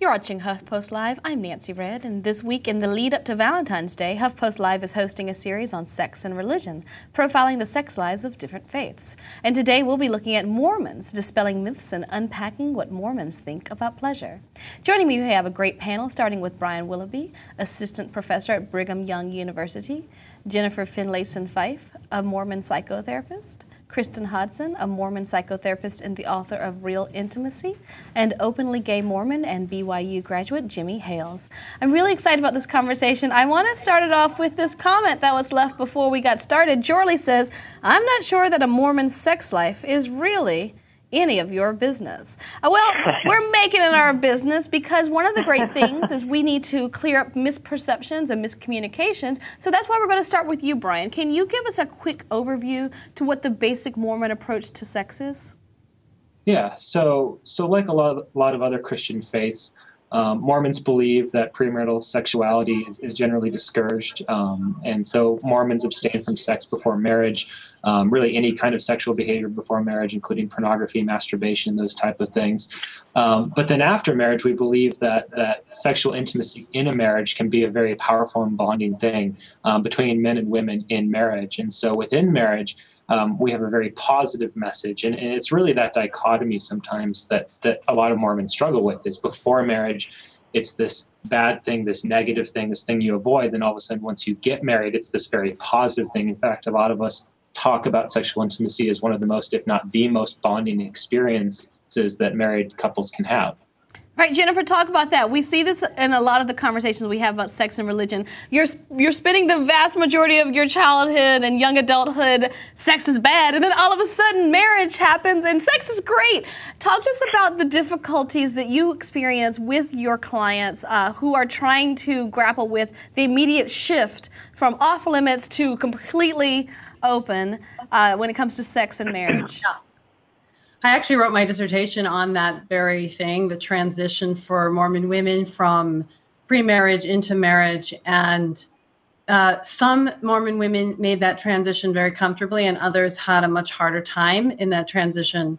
You're watching HuffPost Live. I'm Nancy Red, and this week in the lead up to Valentine's Day, HuffPost Live is hosting a series on sex and religion, profiling the sex lives of different faiths. And today we'll be looking at Mormons, dispelling myths and unpacking what Mormons think about pleasure. Joining me, we have a great panel, starting with Brian Willoughby, assistant professor at Brigham Young University, Jennifer Finlayson-Fife, a Mormon psychotherapist, Kristin Hodson, a Mormon psychotherapist and the author of Real Intimacy, and openly gay Mormon and BYU graduate Jimmy Hales. I'm really excited about this conversation. I want to start it off with this comment that was left before we got started. Jorley says, "I'm not sure that a Mormon sex life is really any of your business." Well, we're making it our business because one of the great things is we need to clear up misperceptions and miscommunications. So that's why we're going to start with you, Brian. Can you give us a quick overview to what the basic Mormon approach to sex is? Yeah, so like a lot of other Christian faiths, Mormons believe that premarital sexuality is generally discouraged, and so Mormons abstain from sex before marriage, really any kind of sexual behavior before marriage, including pornography, masturbation, those type of things. But then after marriage, we believe that sexual intimacy in a marriage can be a very powerful and bonding thing between men and women in marriage. And so within marriage, we have a very positive message. And it's really that dichotomy sometimes that a lot of Mormons struggle with is before marriage, it's this bad thing, this negative thing, this thing you avoid. Then all of a sudden, once you get married, it's this very positive thing. In fact, a lot of us talk about sexual intimacy as one of the most, if not the most bonding experiences that married couples can have. All right, Jennifer, talk about that. We see this in a lot of the conversations we have about sex and religion. You're spending the vast majority of your childhood and young adulthood, sex is bad, and then all of a sudden marriage happens and sex is great. Talk to us about the difficulties that you experience with your clients who are trying to grapple with the immediate shift from off limits to completely open when it comes to sex and marriage. I actually wrote my dissertation on that very thing, the transition for Mormon women from pre-marriage into marriage. And some Mormon women made that transition very comfortably, and others had a much harder time in that transition.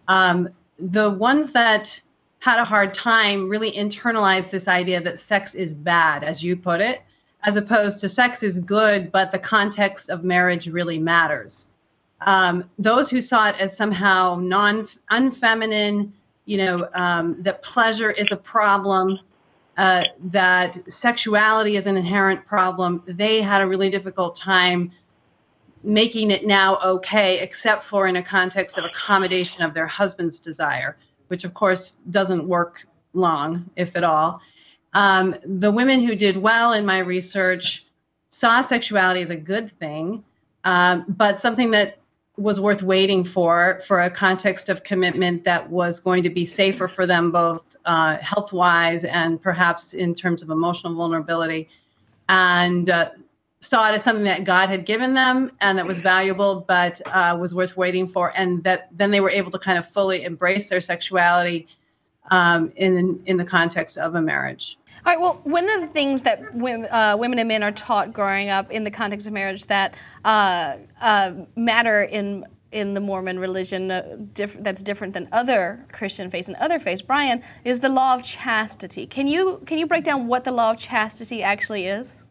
The ones that had a hard time really internalized this idea that sex is bad, as you put it, as opposed to sex is good, but the context of marriage really matters. Those who saw it as somehow unfeminine, that pleasure is a problem, that sexuality is an inherent problem, they had a really difficult time making it now okay, except for in a context of accommodation of their husband's desire, which of course doesn't work long, if at all. The women who did well in my research saw sexuality as a good thing, but something that was worth waiting for a context of commitment that was going to be safer for them both health-wise and perhaps in terms of emotional vulnerability, and saw it as something that God had given them and that was valuable but was worth waiting for, and that then they were able to kind of fully embrace their sexuality in the context of a marriage. All right, well, one of the things that women and men are taught growing up in the context of marriage that matter in the Mormon religion that's different than other Christian faiths and other faiths, Brian, is the law of chastity. Can you break down what the law of chastity actually is?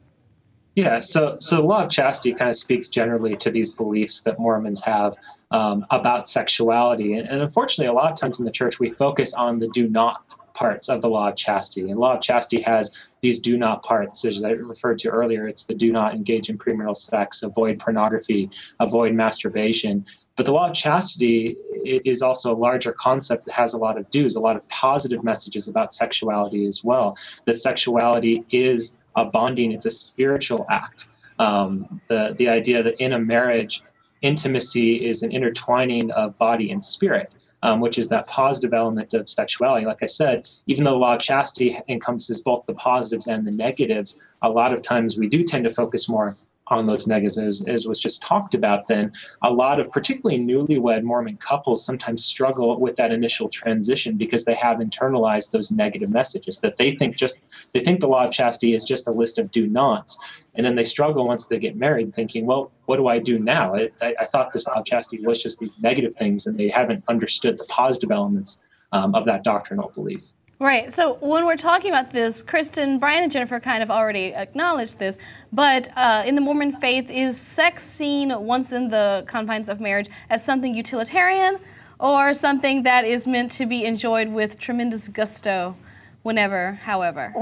Yeah, so the law of chastity kind of speaks generally to these beliefs that Mormons have about sexuality. And unfortunately, a lot of times in the church, we focus on the do not parts of the law of chastity. And law of chastity has these do not parts, as I referred to earlier. It's the do not engage in premarital sex, avoid pornography, avoid masturbation. But the law of chastity is also a larger concept that has a lot of do's, a lot of positive messages about sexuality as well. That sexuality is a bonding, it's a spiritual act. The idea that in a marriage, intimacy is an intertwining of body and spirit. Which is that positive element of sexuality. Like I said, even though the law of chastity encompasses both the positives and the negatives, a lot of times we do tend to focus more on those negatives, as was just talked about. Then a lot of particularly newlywed Mormon couples sometimes struggle with that initial transition because they have internalized those negative messages that they think the law of chastity is just a list of do nots. And then they struggle once they get married thinking, well, what do I do now? I thought this law of chastity was just these negative things, and they haven't understood the positive elements of that doctrinal belief. Right. So when we're talking about this, Kristin, Brian, and Jennifer kind of already acknowledged this, but in the Mormon faith, is sex seen once in the confines of marriage as something utilitarian or something that is meant to be enjoyed with tremendous gusto whenever, however?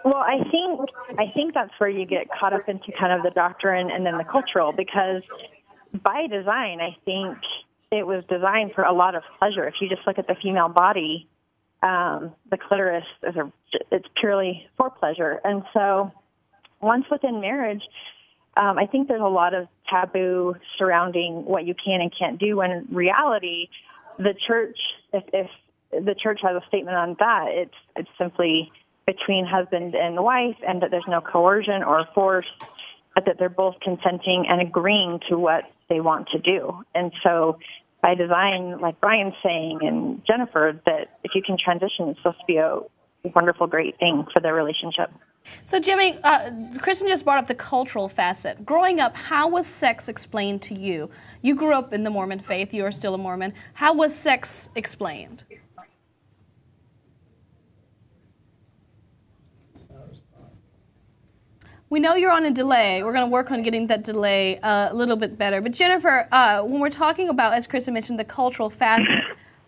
Well, I think that's where you get caught up into kind of the doctrine and then the cultural, because by design, I think it was designed for a lot of pleasure. If you just look at the female body, the clitoris it's purely for pleasure. And so once within marriage, I think there's a lot of taboo surrounding what you can and can't do, when in reality, the church, if the church has a statement on that, it's simply between husband and wife, and that there's no coercion or force, but that they're both consenting and agreeing to what they want to do. And so by design, like Brian's saying, and Jennifer, that if you can transition, it's supposed to be a wonderful, great thing for their relationship. So, Jimmy, Kristin just brought up the cultural facet. Growing up, how was sex explained to you? You grew up in the Mormon faith. You are still a Mormon. How was sex explained? We know you're on a delay. We're going to work on getting that delay a little bit better. But Jennifer, when we're talking about, as Kristin mentioned, the cultural facet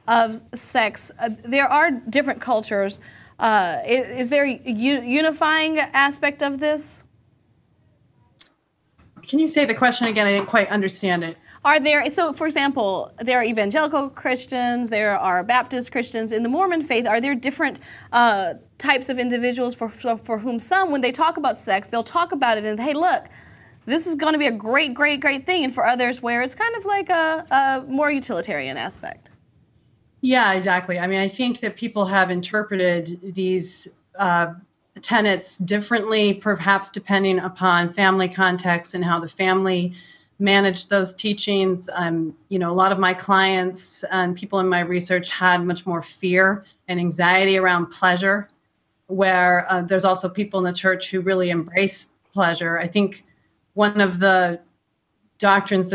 of sex, there are different cultures. Is there a unifying aspect of this? Can you say the question again? I didn't quite understand it. Are there, so for example, there are evangelical Christians, there are Baptist Christians. In the Mormon faith, are there different types of individuals for whom some, when they talk about sex, they'll talk about it and, hey, look, this is going to be a great, great, great thing. And for others, where it's kind of like a more utilitarian aspect. Yeah, exactly. I mean, I think that people have interpreted these tenets differently, perhaps depending upon family context and how the family managed those teachings. You know, a lot of my clients and people in my research had much more fear and anxiety around pleasure, where there's also people in the church who really embrace pleasure. I think one of the doctrines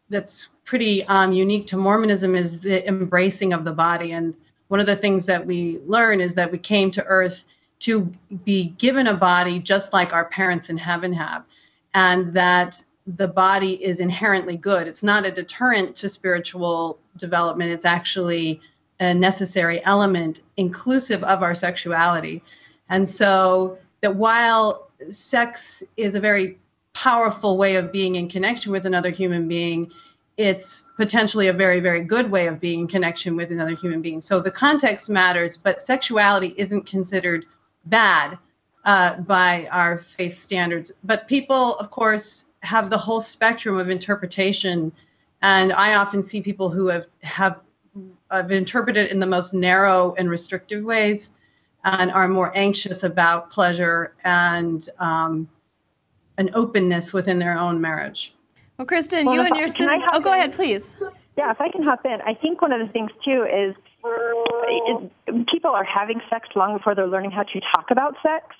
that's pretty unique to Mormonism is the embracing of the body. And one of the things that we learn is that we came to earth to be given a body just like our parents in heaven have, and that the body is inherently good. It's not a deterrent to spiritual development. It's actually a necessary element inclusive of our sexuality. And so that while sex is a very powerful way of being in connection with another human being, it's potentially a very, very good way of being in connection with another human being. So the context matters, but sexuality isn't considered bad by our faith standards. But people, of course, have the whole spectrum of interpretation. And I often see people who have interpreted in the most narrow and restrictive ways and are more anxious about pleasure and an openness within their own marriage. Well, Kristin, you and your sister... Oh, go ahead, please. Yeah, if I can hop in. I think one of the things, too, is people are having sex long before they're learning how to talk about sex.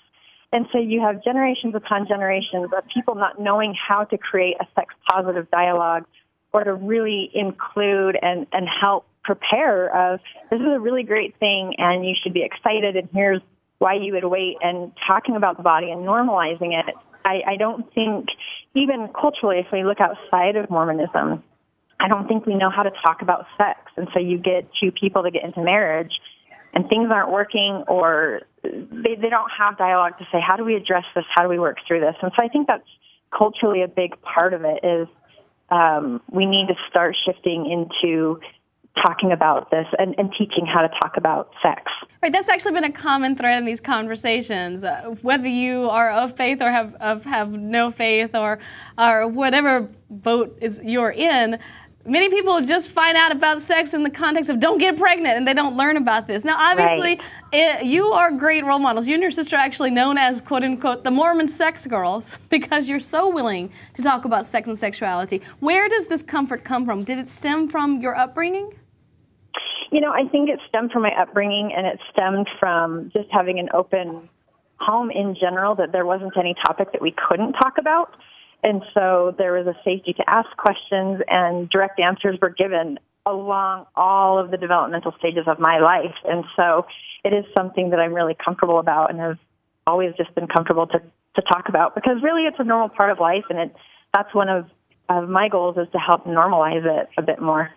And so you have generations upon generations of people not knowing how to create a sex-positive dialogue or to really include and help prepare of, this is a really great thing and you should be excited and here's why you would wait, and talking about the body and normalizing it. I don't think, even culturally, if we look outside of Mormonism, I don't think we know how to talk about sex. And so you get two people that get into marriage and things aren't working, or they don't have dialogue to say, how do we address this? How do we work through this? And so I think that's culturally a big part of it is we need to start shifting into talking about this and teaching how to talk about sex. Right, that's actually been a common thread in these conversations. Whether you are of faith or have no faith or whatever boat you're in, many people just find out about sex in the context of don't get pregnant, and they don't learn about this. Now, obviously, you are great role models. You and your sister are actually known as, quote unquote, the Mormon sex girls because you're so willing to talk about sex and sexuality. Where does this comfort come from? Did it stem from your upbringing? You know, I think it stemmed from my upbringing, and it stemmed from just having an open home in general, that there wasn't any topic that we couldn't talk about. And so there was a safety to ask questions, and direct answers were given along all of the developmental stages of my life. And so it is something that I'm really comfortable about and have always just been comfortable to talk about, because really it's a normal part of life, and that's one of my goals, is to help normalize it a bit more.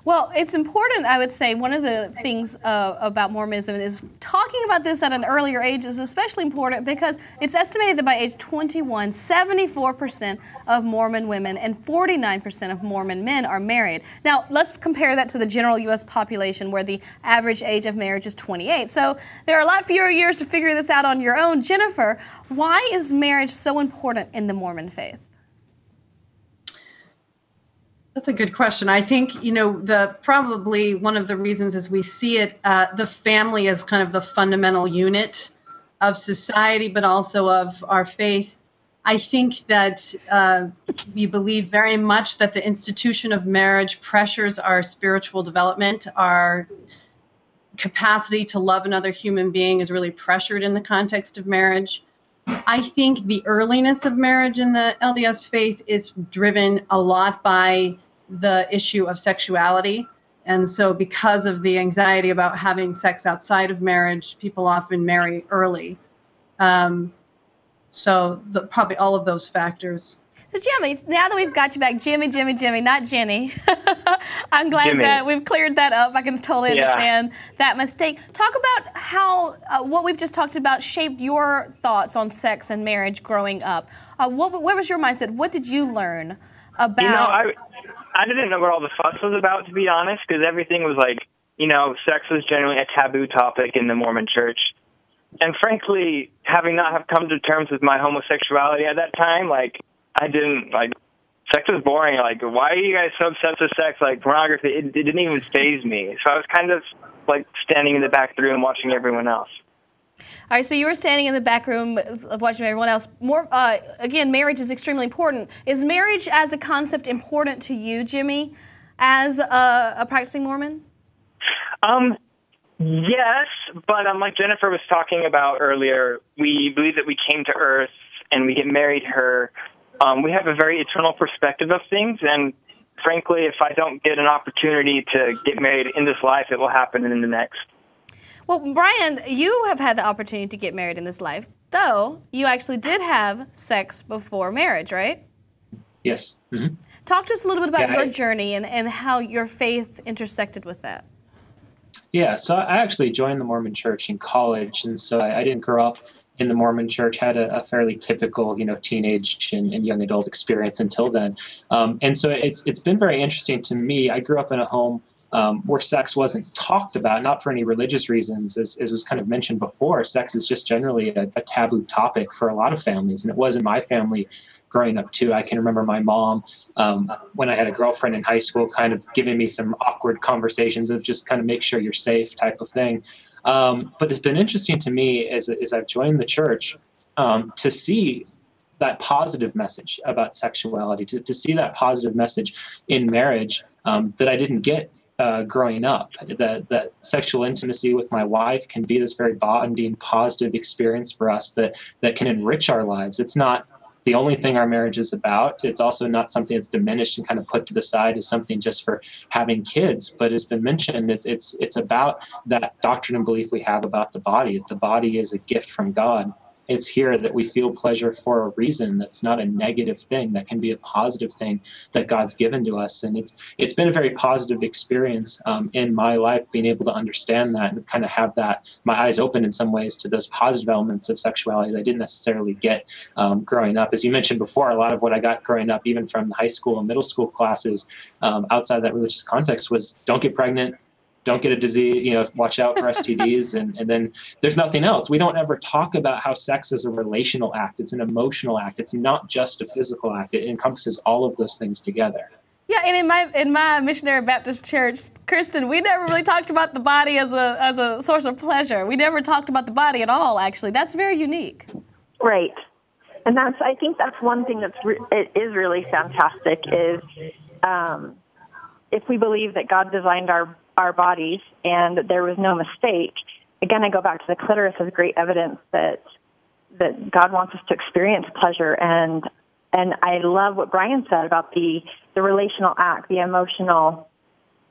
Well, it's important, I would say. One of the things about Mormonism is talking about this at an earlier age is especially important, because it's estimated that by age 21, 74% of Mormon women and 49% of Mormon men are married. Now, let's compare that to the general U.S. population, where the average age of marriage is 28. So there are a lot fewer years to figure this out on your own. Jennifer, why is marriage so important in the Mormon faith? That's a good question. I think, probably one of the reasons is we see it, the family as kind of the fundamental unit of society, but also of our faith. I think that we believe very much that the institution of marriage pressures our spiritual development. Our capacity to love another human being is really pressured in the context of marriage. I think the earliness of marriage in the LDS faith is driven a lot by the issue of sexuality. And so because of the anxiety about having sex outside of marriage, people often marry early. So probably all of those factors. So Jimmy, now that we've got you back, Jimmy, not Jenny. I'm glad that we've cleared that up. I can totally understand that mistake. Talk about how what we've just talked about shaped your thoughts on sex and marriage growing up. What was your mindset? What did you learn about? I didn't know what all the fuss was about, to be honest, because everything was like, sex was generally a taboo topic in the Mormon church. And frankly, having not have come to terms with my homosexuality at that time, I didn't, sex was boring. Why are you guys so obsessed with sex? Pornography, it didn't even faze me. So I was kind of, standing in the back of the room watching everyone else. All right, so you were standing in the back room of watching everyone else. Again, marriage is extremely important. Is marriage as a concept important to you, Jimmy, as a practicing Mormon? Yes, but like Jennifer was talking about earlier, we believe that we came to Earth and we get married here. We have a very eternal perspective of things, and frankly, if I don't get an opportunity to get married in this life, it will happen in the next. Well, Brian, you have had the opportunity to get married in this life, though you actually did have sex before marriage, right? Yes. Mm-hmm. Talk to us a little bit about your journey and how your faith intersected with that. Yeah, so I actually joined the Mormon church in college, and so I didn't grow up in the Mormon church, had a fairly typical, teenage and young adult experience until then. And so it's been very interesting to me. I grew up in a home where sex wasn't talked about, not for any religious reasons, as was kind of mentioned before. Sex is just generally a taboo topic for a lot of families, and it was in my family growing up too. I can remember my mom, when I had a girlfriend in high school, kind of giving me some awkward conversations of just kind of make sure you're safe type of thing. But it's been interesting to me as I've joined the church to see that positive message about sexuality, to see that positive message in marriage that I didn't get growing up. That sexual intimacy with my wife can be this very bonding, positive experience for us that can enrich our lives. It's not the only thing our marriage is about. It's also not something that's diminished and kind of put to the side as something just for having kids. But as been mentioned, it's about that doctrine and belief we have about the body. The body is a gift from God. It's here that we feel pleasure for a reason. That's not a negative thing. That can be a positive thing that God's given to us. And it's been a very positive experience in my life, being able to understand that and kind of have my eyes open in some ways to those positive elements of sexuality that I didn't necessarily get growing up. As you mentioned before, a lot of what I got growing up, even from the high school and middle school classes outside of that religious context, was don't get pregnant, don't get a disease, watch out for STDs, and then there's nothing else. We don't ever talk about how sex is a relational act. It's an emotional act. It's not just a physical act. It encompasses all of those things together. Yeah, and in my missionary Baptist church, Kristin, we never really talked about the body as a source of pleasure. We never talked about the body at all, actually. That's very unique. Right. And I think that's one thing it is really fantastic is if we believe that God designed our bodies and that there was no mistake, again, I go back to the clitoris as great evidence that God wants us to experience pleasure. And I love what Brian said about the relational act, the emotional,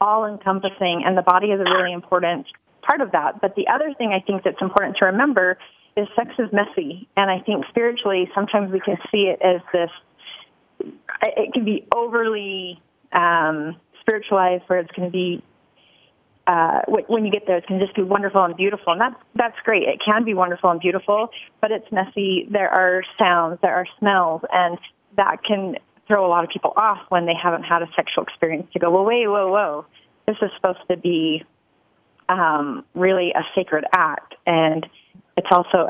all-encompassing, and the body is a really important part of that. But the other thing I think that's important to remember is sex is messy, and I think spiritually sometimes we can see it as this, it can be overly spiritualized, where it's going to be, when you get there, it's going to just be wonderful and beautiful, and that's great. It can be wonderful and beautiful, but it's messy. There are sounds, there are smells, and that can throw a lot of people off when they haven't had a sexual experience to go, well, wait, whoa. This is supposed to be really a sacred act, and it's also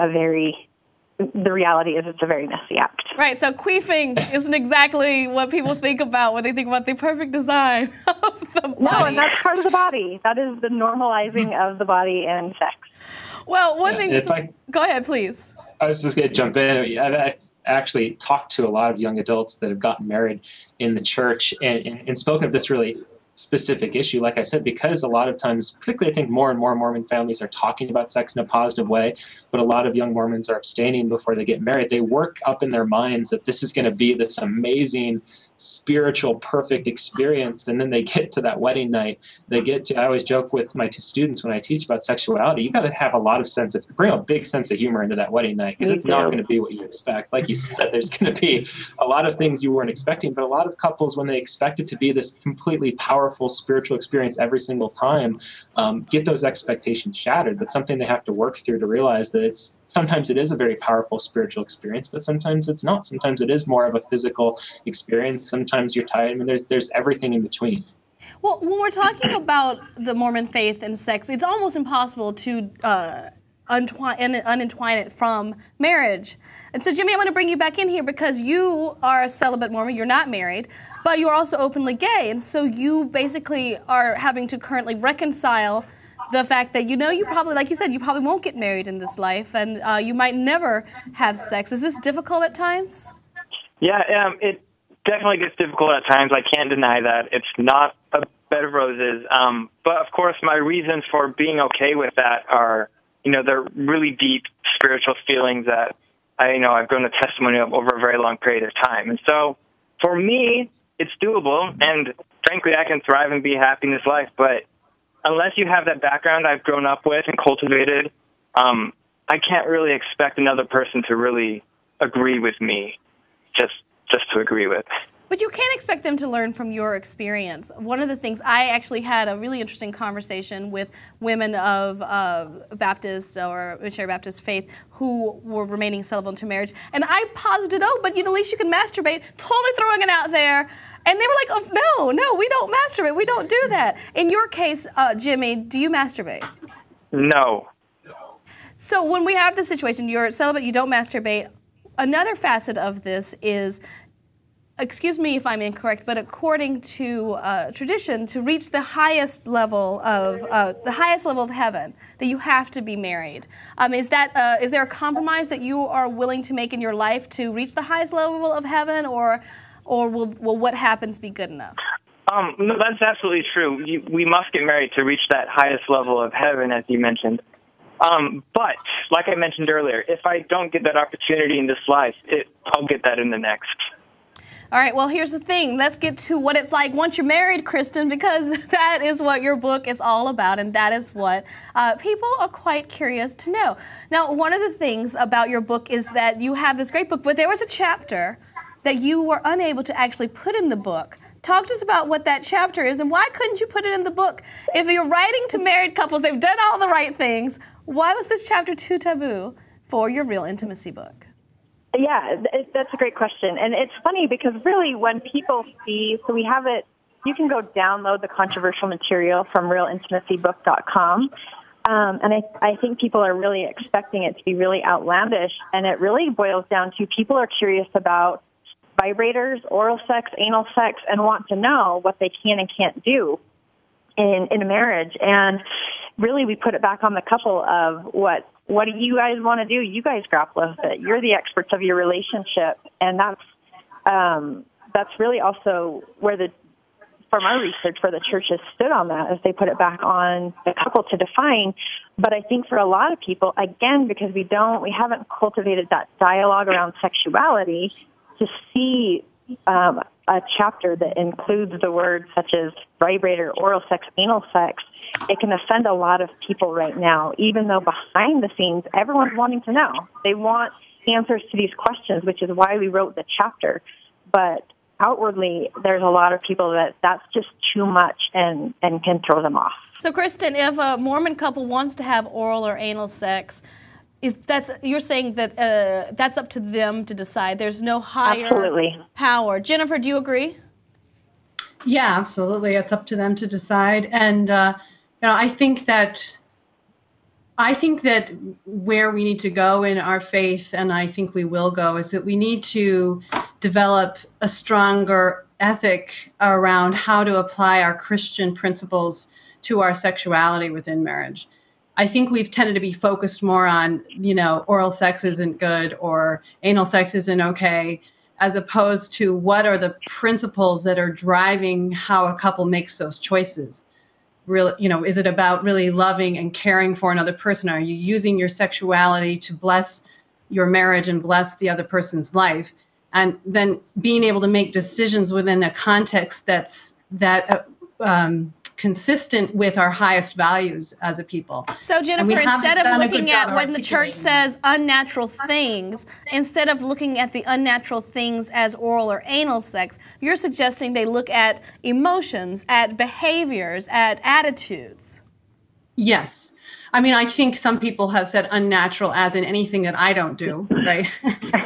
the reality is it's a very messy act. Right, so queefing isn't exactly what people think about when they think about the perfect design of the body. No, and that's part of the body. That is the normalizing of the body and sex. Well, one thing... Go ahead, please. I was just going to jump in. I actually talked to a lot of young adults that have gotten married in the church and spoken of this really specific issue, like I said, because a lot of times, particularly I think more and more Mormon families are talking about sex in a positive way, but a lot of young Mormons are abstaining before they get married. They work up in their minds that this is going to be this amazing, spiritual, perfect experience, and then they get to that wedding night. I always joke with my two students when I teach about sexuality, you got to have a lot of bring a big sense of humor into that wedding night, because it's not going to be what you expect. Like you said, there's going to be a lot of things you weren't expecting, but a lot of couples, when they expect it to be this completely powerful spiritual experience every single time, get those expectations shattered. That's something they have to work through to realize that sometimes it is a very powerful spiritual experience, but sometimes it's not. Sometimes it is more of a physical experience. Sometimes you're tired. I mean, there's everything in between. Well, when we're talking about the Mormon faith and sex, it's almost impossible to unentwine it from marriage. And so, Jimmy, I want to bring you back in here because you are a celibate Mormon. You're not married, but you're also openly gay. And so you basically are having to currently reconcile the fact that, you probably, like you said, you probably won't get married in this life, and you might never have sex. Is this difficult at times? Yeah, it definitely gets difficult at times. I can't deny that. It's not a bed of roses. But, of course, my reasons for being okay with that are, they're really deep spiritual feelings that I've grown a testimony of over a very long period of time. And so, for me, it's doable, and, frankly, I can thrive and be happy in this life, but unless you have that background I've grown up with and cultivated, I can't really expect another person to really agree with me, just to agree with. But you can't expect them to learn from your experience. One of the things, I actually had a really interesting conversation with women of Baptist or missionary Baptist faith who were remaining celibate into marriage, and I posited, but at least you can masturbate, totally throwing it out there. And they were like, oh, no, we don't masturbate. We don't do that. In your case, Jimmy, do you masturbate? No. So when we have this situation, you're celibate, you don't masturbate, another facet of this is, excuse me if I'm incorrect, but according to tradition, to reach the highest level of heaven, that you have to be married. Is there a compromise that you are willing to make in your life to reach the highest level of heaven, or will what happens be good enough? No, that's absolutely true. We must get married to reach that highest level of heaven, as you mentioned. But, like I mentioned earlier, if I don't get that opportunity in this life, I'll get that in the next. All right, well, here's the thing. Let's get to what it's like once you're married, Kristin, because that is what your book is all about, and that is what people are quite curious to know. Now, one of the things about your book is that you have this great book, but there was a chapter that you were unable to actually put in the book. Talk to us about what that chapter is, and why couldn't you put it in the book? If you're writing to married couples, they've done all the right things, why was this chapter too taboo for your Real Intimacy book? Yeah, that's a great question. And it's funny because really when people see, so we have it, you can go download the controversial material from realintimacybook.com. And I think people are really expecting it to be really outlandish. And it really boils down to people are curious about vibrators, oral sex, anal sex, and want to know what they can and can't do in a marriage. And really we put it back on the couple of what do you guys want to do? You guys grapple with it. You're the experts of your relationship. And that's really also where from our research, where the church has stood on that, as they put it back on the couple to define. But I think for a lot of people, again, because we haven't cultivated that dialogue around sexuality to see a chapter that includes the words such as vibrator, oral sex, anal sex, it can offend a lot of people right now, even though behind the scenes, everyone's wanting to know. They want answers to these questions, which is why we wrote the chapter. But outwardly, there's a lot of people that's just too much and can throw them off. So, Kristin, if a Mormon couple wants to have oral or anal sex, you're saying that that's up to them to decide. There's no higher Absolutely. Power. Jennifer, do you agree? Yeah, absolutely. It's up to them to decide. And I think that where we need to go in our faith, and I think we will go, is that we need to develop a stronger ethic around how to apply our Christian principles to our sexuality within marriage. I think we've tended to be focused more on, oral sex isn't good or anal sex isn't okay, as opposed to what are the principles that are driving how a couple makes those choices. Really, is it about really loving and caring for another person? Are you using your sexuality to bless your marriage and bless the other person's life? And then being able to make decisions within a context that's consistent with our highest values as a people. So, Jennifer, instead of looking at when the church says unnatural things, instead of looking at the unnatural things as oral or anal sex, you're suggesting they look at emotions, at behaviors, at attitudes. Yes. I mean, I think some people have said unnatural as in anything that I don't do, right?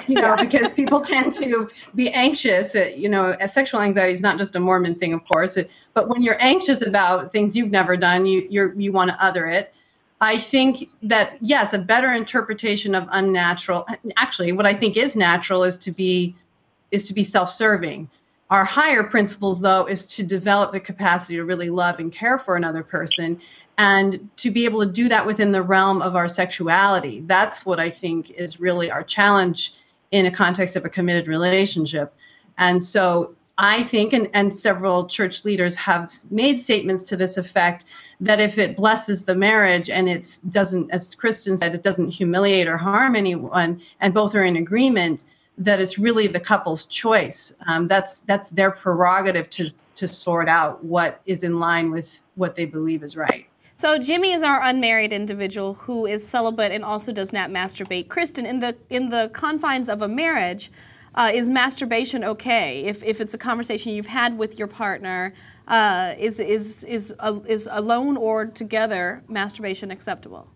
Because people tend to be anxious. Sexual anxiety is not just a Mormon thing, of course. But when you're anxious about things you've never done, you want to other it. I think that, yes, a better interpretation of unnatural, actually, what I think is natural is to be self-serving. Our higher principles, though, is to develop the capacity to really love and care for another person, and to be able to do that within the realm of our sexuality. That's what I think is really our challenge in a context of a committed relationship. And so I think, and several church leaders have made statements to this effect, that if it blesses the marriage and it doesn't, as Kristin said, it doesn't humiliate or harm anyone, and both are in agreement, that it's really the couple's choice. That's their prerogative to sort out what is in line with what they believe is right. So Jimmy is our unmarried individual who is celibate and also does not masturbate. Kristin, in the confines of a marriage, is masturbation okay? If it's a conversation you've had with your partner, is alone or together masturbation acceptable?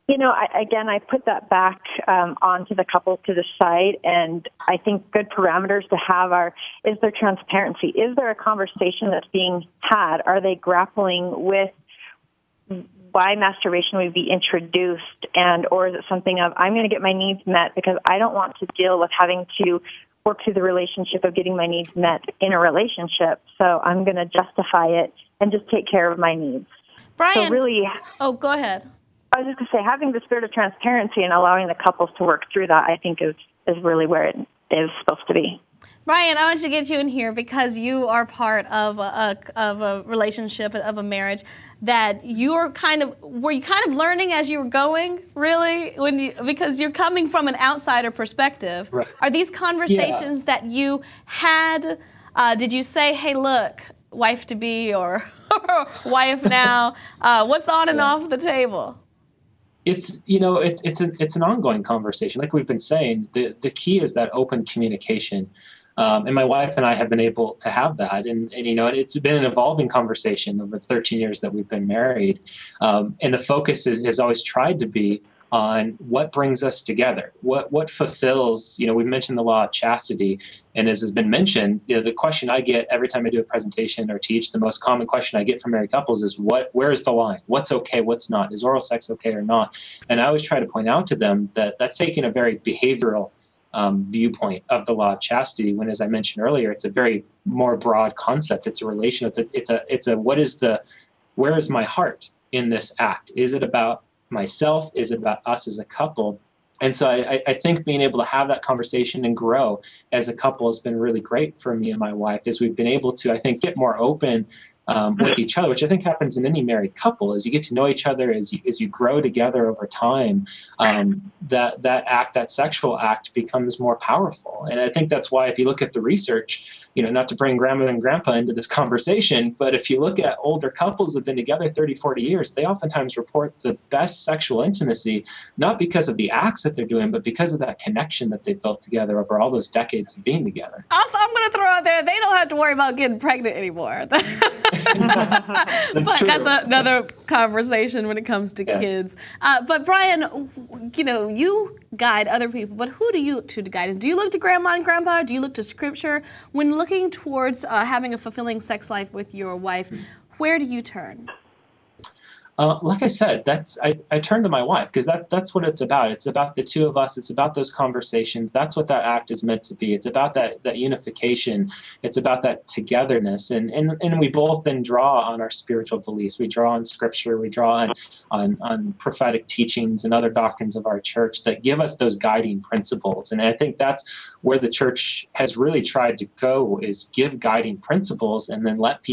I put that back onto the couple to decide, and I think good parameters to have is there transparency? Is there a conversation that's being had? Are they grappling with why masturbation would be introduced, or is it something of, I'm going to get my needs met because I don't want to deal with having to work through the relationship of getting my needs met in a relationship, so I'm going to justify it and just take care of my needs. Brian, so really, go ahead. I was just going to say, having the spirit of transparency and allowing the couples to work through that, I think is really where it is supposed to be. Brian, I want to get you in here because you are part of a relationship, of a marriage that were you kind of learning as you were going, really, because you're coming from an outsider perspective. Right. Are these conversations that you had? Did you say, "Hey, look, wife to be," or "Wife now"? What's on and off the table? It's an ongoing conversation, like we've been saying. The key is that open communication. And my wife and I have been able to have that. And it's been an evolving conversation over the 13 years that we've been married. And the focus has always tried to be on what brings us together, what fulfills, we mentioned the law of chastity. And as has been mentioned, the question I get every time I do a presentation or teach, the most common question I get from married couples is where is the line? What's okay? What's not? Is oral sex okay or not? And I always try to point out to them that that's taking a very behavioral viewpoint of the law of chastity, when, as I mentioned earlier, it's a very more broad concept. It's a relation. Where is my heart in this act? Is it about myself? Is it about us as a couple? And so I think being able to have that conversation and grow as a couple has been really great for me and my wife, as we've been able to, I think, get more open with each other, which I think happens in any married couple. As you get to know each other, as you grow together over time, that sexual act becomes more powerful. And I think that's why, if you look at the research, not to bring grandma and grandpa into this conversation, but if you look at older couples that have been together 30, 40 years, they oftentimes report the best sexual intimacy, not because of the acts that they're doing, but because of that connection that they've built together over all those decades of being together. Also, I'm going to throw out there, they don't have to worry about getting pregnant anymore. But that's another conversation when it comes to kids. But Brian, you guide other people, but who do you look to guide? Do you look to grandma and grandpa? Or do you look to scripture? When looking towards having a fulfilling sex life with your wife, where do you turn? Like I said, I turn to my wife, because that's what it's about. It's about the two of us. It's about those conversations. That's what that act is meant to be. It's about that unification. It's about that togetherness. And we both then draw on our spiritual beliefs. We draw on scripture. We draw on prophetic teachings and other doctrines of our church that give us those guiding principles. And I think that's where the church has really tried to go, is give guiding principles and then let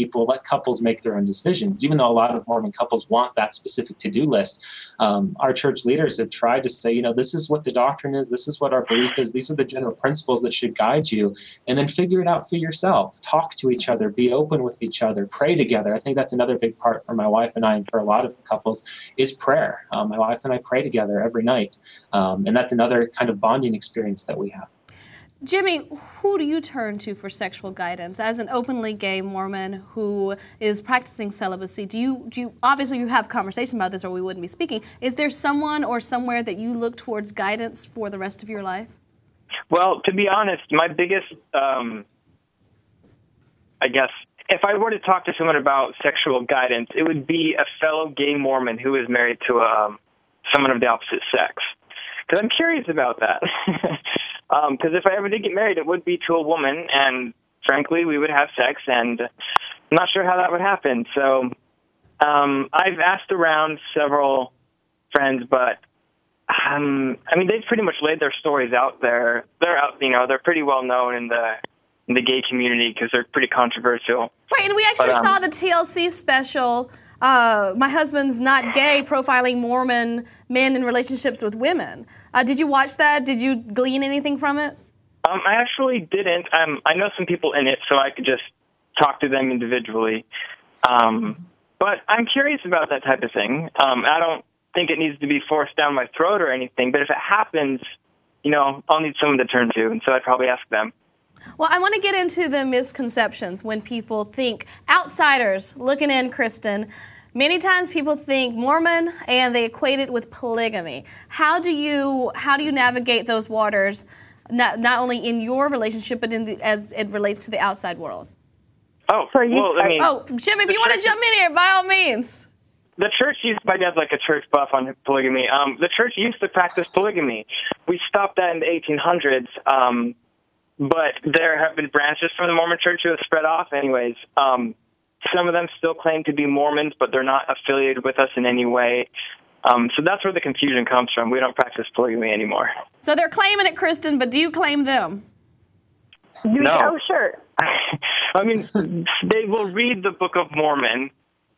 couples make their own decisions. Even though a lot of Mormon couples want that specific to-do list, our church leaders have tried to say, this is what the doctrine is, this is what our belief is, these are the general principles that should guide you, and then figure it out for yourself. Talk to each other, be open with each other, pray together. I think that's another big part for my wife and I, and for a lot of couples, is prayer. My wife and I pray together every night, and that's another kind of bonding experience that we have. Jimmy, who do you turn to for sexual guidance as an openly gay Mormon who is practicing celibacy? Do you obviously you have conversations about this, or we wouldn't be speaking. Is there someone or somewhere that you look towards guidance for the rest of your life? Well, to be honest, my biggest, I guess, if I were to talk to someone about sexual guidance, it would be a fellow gay Mormon who is married to someone of the opposite sex. Because I'm curious about that. Because if I ever did get married, it would be to a woman, and frankly, we would have sex, and I'm not sure how that would happen. So I've asked around several friends, but they've pretty much laid their stories out there. They're out, they're pretty well known in the gay community because they're pretty controversial. Right, and we actually saw the TLC special. My Husband's Not Gay, profiling Mormon men in relationships with women. Did you watch that? Did you glean anything from it? I actually didn't. I know some people in it, so I could just talk to them individually. But I'm curious about that type of thing. I don't think it needs to be forced down my throat or anything, but if it happens, I'll need someone to turn to, and so I'd probably ask them. Well, I want to get into the misconceptions when people think, outsiders looking in, Kristin. Many times people think Mormon and they equate it with polygamy. How do you navigate those waters, not only in your relationship, but as it relates to the outside world? Jim, if you want to jump in here, by all means. The church my dad's like a church buff on polygamy. The church used to practice polygamy. We stopped that in the 1800s. But there have been branches from the Mormon church who have spread off anyways. Some of them still claim to be Mormons, but they're not affiliated with us in any way. So that's where the confusion comes from. We don't practice polygamy anymore. So they're claiming it, Kristin, but do you claim them? No. Oh, sure. They will read the Book of Mormon,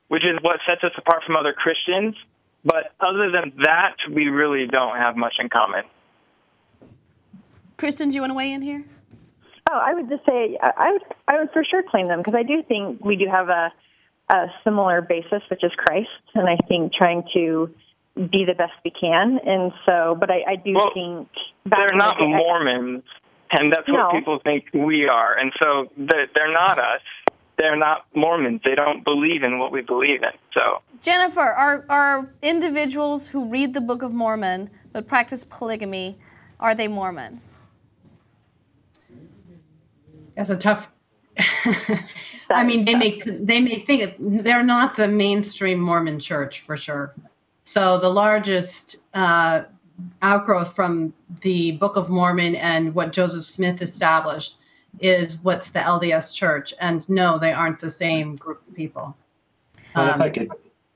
which is what sets us apart from other Christians. But other than that, we really don't have much in common. Kristin, do you want to weigh in here? Oh, I would just say I would for sure claim them, because I do think we do have a similar basis, which is Christ, and I think trying to be the best we can. And so, but I do think they're not Mormons, and that's what people think we are. And so they're not us. They're not Mormons. They don't believe in what we believe in. So, Jennifer, are individuals who read the Book of Mormon but practice polygamy, are they Mormons? That's a tough. They may think they're not the mainstream Mormon church for sure. So the largest outgrowth from the Book of Mormon and what Joseph Smith established is what's the LDS Church, and no, they aren't the same group of people. If I could,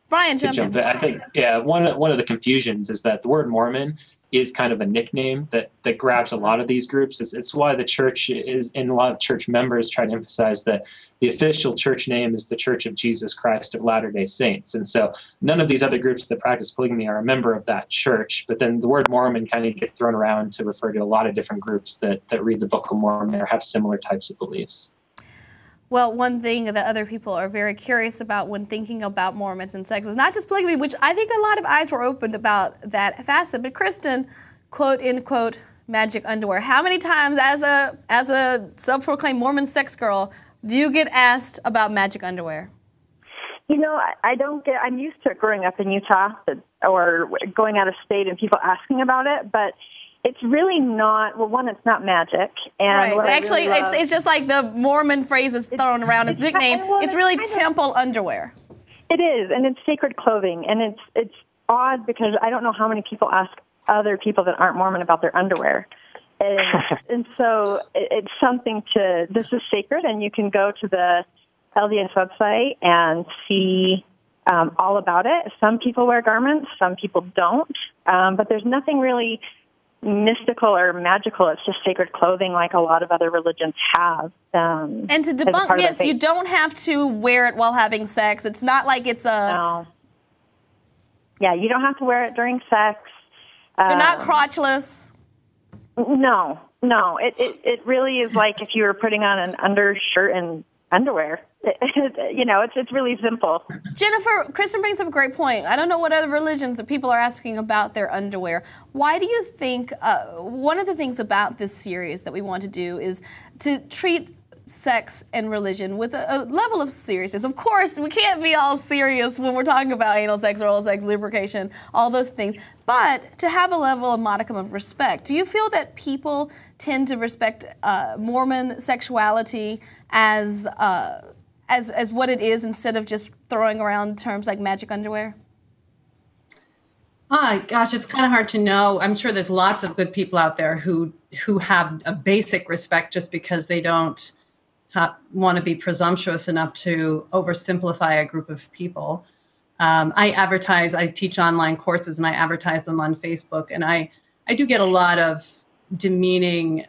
Brian, jump in. I think one of the confusions is that the word Mormon is kind of a nickname that grabs a lot of these groups. It's why the church is, and a lot of church members try to emphasize that the official church name is the Church of Jesus Christ of Latter-day Saints. And so none of these other groups that practice polygamy are a member of that church. But then the word Mormon kind of gets thrown around to refer to a lot of different groups that read the Book of Mormon or have similar types of beliefs. Well, one thing that other people are very curious about when thinking about Mormons and sex is not just polygamy, which I think a lot of eyes were opened about that facet, but Kristin, quote, end quote, magic underwear. How many times as a self-proclaimed Mormon sex girl do you get asked about magic underwear? You know, I don't get, I'm used to growing up in Utah or going out of state and people asking about it, but it's really not, well, one, it's not magic. And right. Actually, really it's just like the Mormon phrase is thrown around as nickname. It's really temple underwear. It is, and it's sacred clothing. And it's odd because I don't know how many people ask other people that aren't Mormon about their underwear. And so it's something to, this is sacred, and you can go to the LDS website and see all about it. Some people wear garments, some people don't. But there's nothing really mystical or magical. It's just sacred clothing like a lot of other religions have. And to debunk myths, you don't have to wear it while having sex. It's not like it's a... No. Yeah, you don't have to wear it during sex. They're not crotchless. No. It really is like if you were putting on an undershirt and underwear. You know, it's really simple. Jennifer, Kristin brings up a great point. I don't know what other religions that people are asking about their underwear. Why do you think, one of the things about this series that we want to do is to treat sex and religion with a level of seriousness. Of course, we can't be all serious when we're talking about anal sex, oral sex, lubrication, all those things, but to have a level of modicum of respect. Do you feel that people tend to respect Mormon sexuality as what it is instead of just throwing around terms like magic underwear? Oh, gosh, it's kind of hard to know. I'm sure there's lots of good people out there who have a basic respect just because they don't want to be presumptuous enough to oversimplify a group of people. I teach online courses and I advertise them on Facebook, and I do get a lot of demeaning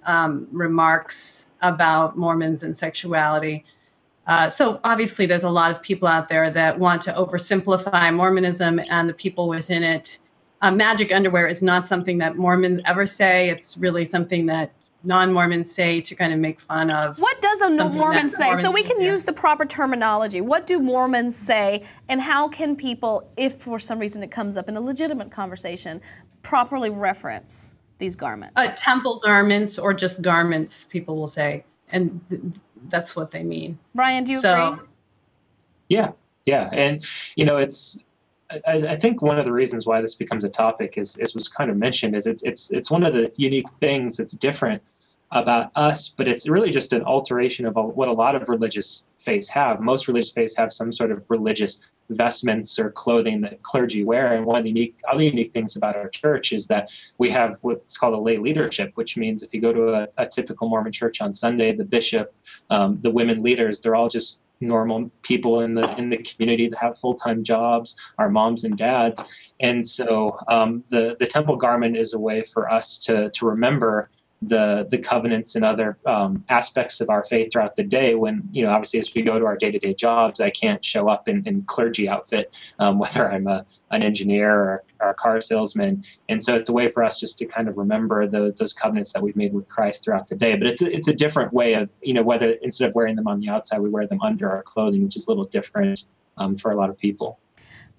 remarks about Mormons and sexuality. So obviously there's a lot of people out there that want to oversimplify Mormonism and the people within it. Magic underwear is not something that Mormons ever say. It's really something that non-Mormons say to kind of make fun of. What does a Mormon say? So we can use the proper terminology. What do Mormons say, and how can people, if for some reason it comes up in a legitimate conversation, properly reference these garments? Temple garments or just garments, people will say. And that's what they mean. Brian, do you agree? Yeah. And, you know, I think one of the reasons why this becomes a topic is was kind of mentioned, is it's one of the unique things that's different about us, but it's really just an alteration of what a lot of religious faiths have. Most religious faiths have some sort of religious vestments or clothing that clergy wear. And one of the other unique things about our church is that we have what's called a lay leadership, which means if you go to a typical Mormon church on Sunday, the bishop, the women leaders, they're all just normal people in the community that have full-time jobs, our moms and dads. And so the temple garment is a way for us to remember the covenants and other aspects of our faith throughout the day when, you know, obviously as we go to our day-to-day jobs, I can't show up in clergy outfit, whether I'm an engineer or a car salesman. And so it's a way for us just to kind of remember those covenants that we've made with Christ throughout the day. But it's a different way of, you know, whether instead of wearing them on the outside, we wear them under our clothing, which is a little different for a lot of people.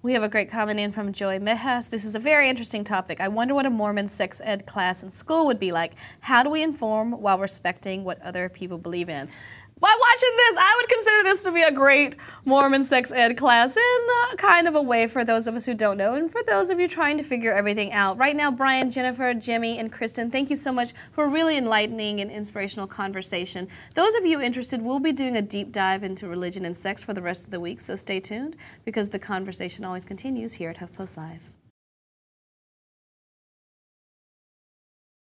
We have a great comment in from Joy Mejas. This is a very interesting topic. I wonder what a Mormon sex ed class in school would be like. How do we inform while respecting what other people believe in? While watching this, I would consider this to be a great Mormon sex ed class in kind of a way for those of us who don't know and for those of you trying to figure everything out. Right now, Brian, Jennifer, Jimmy, and Kristin, thank you so much for a really enlightening and inspirational conversation. Those of you interested, we'll be doing a deep dive into religion and sex for the rest of the week, so stay tuned because the conversation always continues here at HuffPost Live.